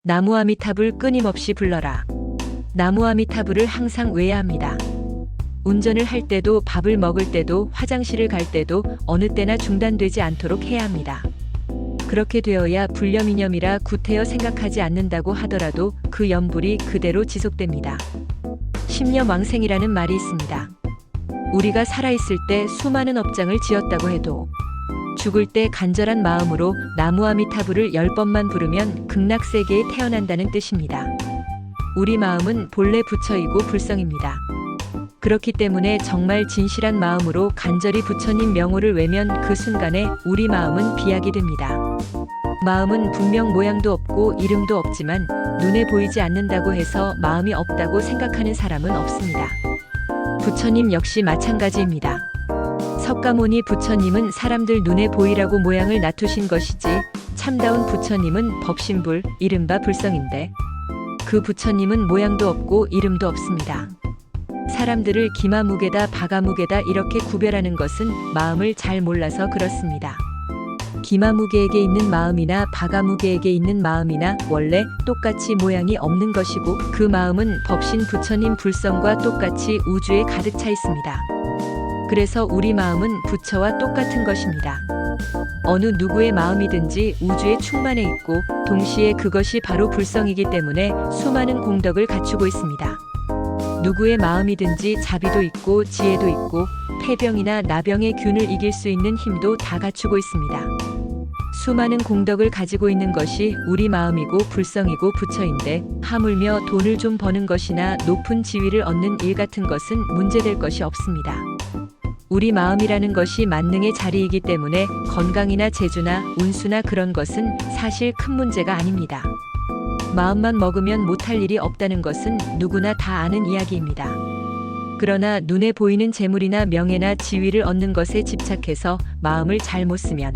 나무아미타불 끊임없이 불러라. 나무아미타불을 항상 외야 합니다. 운전을 할 때도, 밥을 먹을 때도, 화장실을 갈 때도 어느 때나 중단되지 않도록 해야 합니다. 그렇게 되어야 불념이념이라 구태여 생각하지 않는다고 하더라도 그 염불이 그대로 지속됩니다. 십념왕생이라는 말이 있습니다. 우리가 살아있을 때 수많은 업장을 지었다고 해도 죽을 때 간절한 마음으로 나무아미타불을 10번만 부르면 극락세계에 태어난다는 뜻입니다. 우리 마음은 본래 부처이고 불성입니다. 그렇기 때문에 정말 진실한 마음으로 간절히 부처님 명호를 외면 그 순간에 우리 마음은 비약이 됩니다. 마음은 분명 모양도 없고 이름도 없지만 눈에 보이지 않는다고 해서 마음이 없다고 생각하는 사람은 없습니다. 부처님 역시 마찬가지입니다. 석가모니 부처님은 사람들 눈에 보이라고 모양을 낮추신 것이지 참다운 부처님은 법신불, 이른바 불성인데 그 부처님은 모양도 없고 이름도 없습니다. 사람들을 기마무게다 바가무게다 이렇게 구별하는 것은 마음을 잘 몰라서 그렇습니다. 기마무게에게 있는 마음이나 바가무게에게 있는 마음이나 원래 똑같이 모양이 없는 것이고 그 마음은 법신 부처님 불성과 똑같이 우주에 가득 차 있습니다. 그래서 우리 마음은 부처와 똑같은 것입니다. 어느 누구의 마음이든지 우주에 충만해 있고 동시에 그것이 바로 불성이기 때문에 수많은 공덕을 갖추고 있습니다. 누구의 마음이든지 자비도 있고 지혜도 있고 폐병이나 나병의 균을 이길 수 있는 힘도 다 갖추고 있습니다. 수많은 공덕을 가지고 있는 것이 우리 마음이고 불성이고 부처인데 하물며 돈을 좀 버는 것이나 높은 지위를 얻는 일 같은 것은 문제될 것이 없습니다. 우리 마음이라는 것이 만능의 자리이기 때문에 건강이나 재주나 운수나 그런 것은 사실 큰 문제가 아닙니다. 마음만 먹으면 못할 일이 없다는 것은 누구나 다 아는 이야기입니다. 그러나 눈에 보이는 재물이나 명예나 지위를 얻는 것에 집착해서 마음을 잘못 쓰면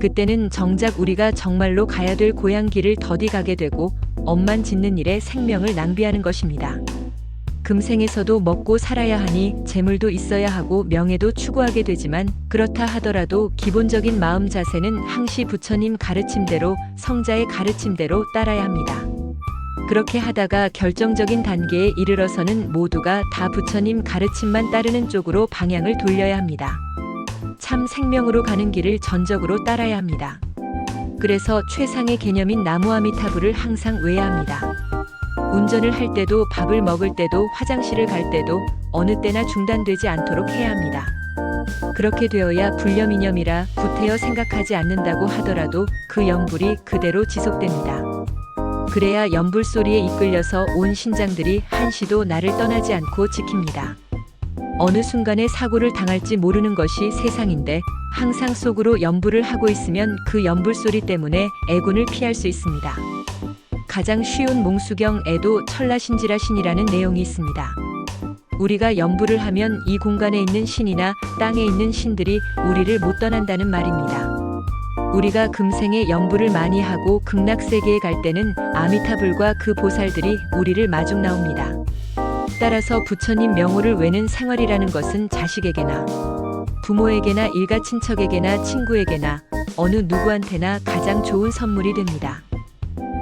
그때는 정작 우리가 정말로 가야 될 고향 길을 더디 가게 되고 엄만 짓는 일에 생명을 낭비하는 것입니다. 금생에서도 먹고 살아야 하니 재물도 있어야 하고 명예도 추구하게 되지만 그렇다 하더라도 기본적인 마음 자세는 항시 부처님 가르침대로 성자의 가르침대로 따라야 합니다. 그렇게 하다가 결정적인 단계에 이르러서는 모두가 다 부처님 가르침만 따르는 쪽으로 방향을 돌려야 합니다. 참 생명으로 가는 길을 전적으로 따라야 합니다. 그래서 최상의 개념인 나무아미타불을 항상 외야 합니다. 운전을 할 때도 밥을 먹을 때도 화장실을 갈 때도 어느 때나 중단되지 않도록 해야 합니다. 그렇게 되어야 불념이념이라 구태여 생각하지 않는다고 하더라도 그 염불이 그대로 지속됩니다. 그래야 염불 소리에 이끌려서 온 신장들이 한시도 나를 떠나지 않고 지킵니다. 어느 순간에 사고를 당할지 모르는 것이 세상인데 항상 속으로 염불을 하고 있으면 그 염불 소리 때문에 애군을 피할 수 있습니다. 가장 쉬운 몽수경에도 천라신지라신이라는 내용이 있습니다. 우리가 염불을 하면 이 공간에 있는 신이나 땅에 있는 신들이 우리를 못 떠난다는 말입니다. 우리가 금생에 염불을 많이 하고 극락세계에 갈 때는 아미타불과 그 보살들이 우리를 마중 나옵니다. 따라서 부처님 명호를 외는 생활이라는 것은 자식에게나 부모에게나 일가 친척에게나 친구에게나 어느 누구한테나 가장 좋은 선물이 됩니다.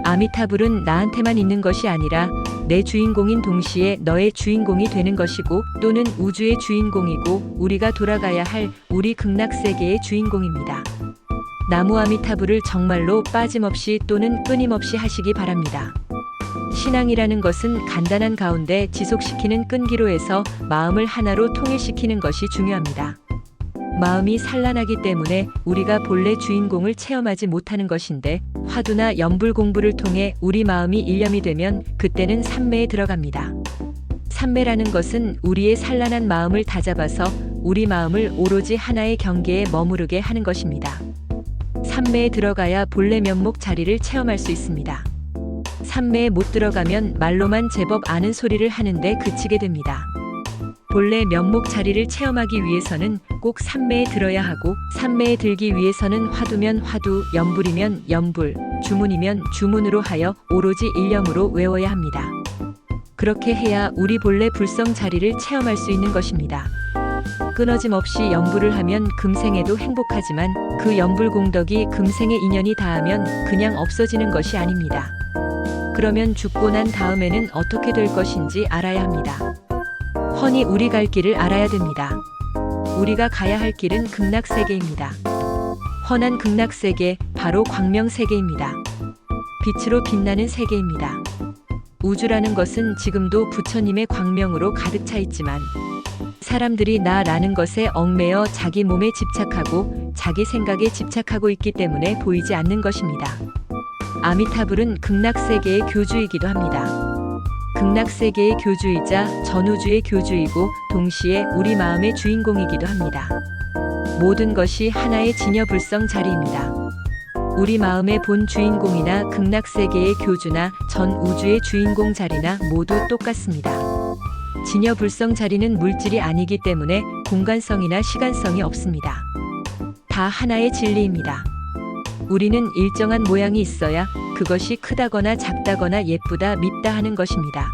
아미타불은 나한테만 있는 것이 아니라 내 주인공인 동시에 너의 주인공이 되는 것이고 또는 우주의 주인공이고 우리가 돌아가야 할 우리 극락세계의 주인공입니다. 나무아미타불을 정말로 빠짐없이 또는 끊임없이 하시기 바랍니다. 신앙이라는 것은 간단한 가운데 지속시키는 끈기로 해서 마음을 하나로 통일시키는 것이 중요합니다. 마음이 산란하기 때문에 우리가 본래 주인공을 체험하지 못하는 것인데 화두나 염불 공부를 통해 우리 마음이 일념이 되면 그때는 삼매에 들어갑니다. 삼매라는 것은 우리의 산란한 마음을 다잡아서 우리 마음을 오로지 하나의 경계에 머무르게 하는 것입니다. 삼매에 들어가야 본래 면목 자리를 체험할 수 있습니다. 삼매에 못 들어가면 말로만 제법 아는 소리를 하는데 그치게 됩니다. 본래 면목 자리를 체험하기 위해서는 꼭 삼매에 들어야 하고 삼매에 들기 위해서는 화두면 화두, 염불이면 염불, 주문이면 주문으로 하여 오로지 일념으로 외워야 합니다. 그렇게 해야 우리 본래 불성 자리를 체험할 수 있는 것입니다. 끊어짐 없이 염불을 하면 금생에도 행복하지만 그 염불 공덕이 금생의 인연이 닿으면 그냥 없어지는 것이 아닙니다. 그러면 죽고 난 다음에는 어떻게 될 것인지 알아야 합니다. 훤히 우리 갈 길을 알아야 됩니다. 우리가 가야 할 길은 극락세계입니다. 훤한 극락세계, 바로 광명세계입니다. 빛으로 빛나는 세계입니다. 우주라는 것은 지금도 부처님의 광명으로 가득 차 있지만 사람들이 나라는 것에 얽매여 자기 몸에 집착하고 자기 생각에 집착하고 있기 때문에 보이지 않는 것입니다. 아미타불은 극락세계의 교주이기도 합니다. 극락세계의 교주이자 전우주의 교주이고 동시에 우리 마음의 주인공이기도 합니다. 모든 것이 하나의 진여불성 자리입니다. 우리 마음의 본 주인공이나 극락세계의 교주나 전 우주의 주인공 자리나 모두 똑같습니다. 진여불성 자리는 물질이 아니기 때문에 공간성이나 시간성이 없습니다. 다 하나의 진리입니다. 우리는 일정한 모양이 있어야 그것이 크다거나 작다거나 예쁘다 밉다 하는 것입니다.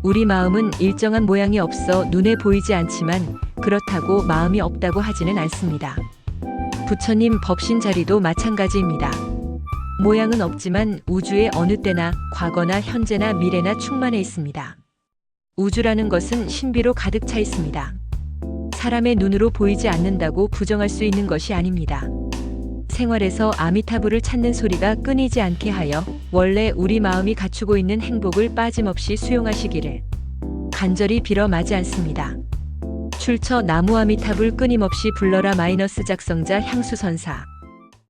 우리 마음은 일정한 모양이 없어 눈에 보이지 않지만 그렇다고 마음이 없다고 하지는 않습니다. 부처님 법신 자리도 마찬가지입니다. 모양은 없지만 우주의 어느 때나 과거나 현재나 미래나 충만해 있습니다. 우주라는 것은 신비로 가득 차 있습니다. 사람의 눈으로 보이지 않는다고 부정할 수 있는 것이 아닙니다. 생활에서 아미타불을 찾는 소리가 끊이지 않게 하여 원래 우리 마음이 갖추고 있는 행복을 빠짐없이 수용하시기를 간절히 빌어 마지 않습니다. 출처 나무아미타불 끊임없이 불러라 마이너스 작성자 향수선사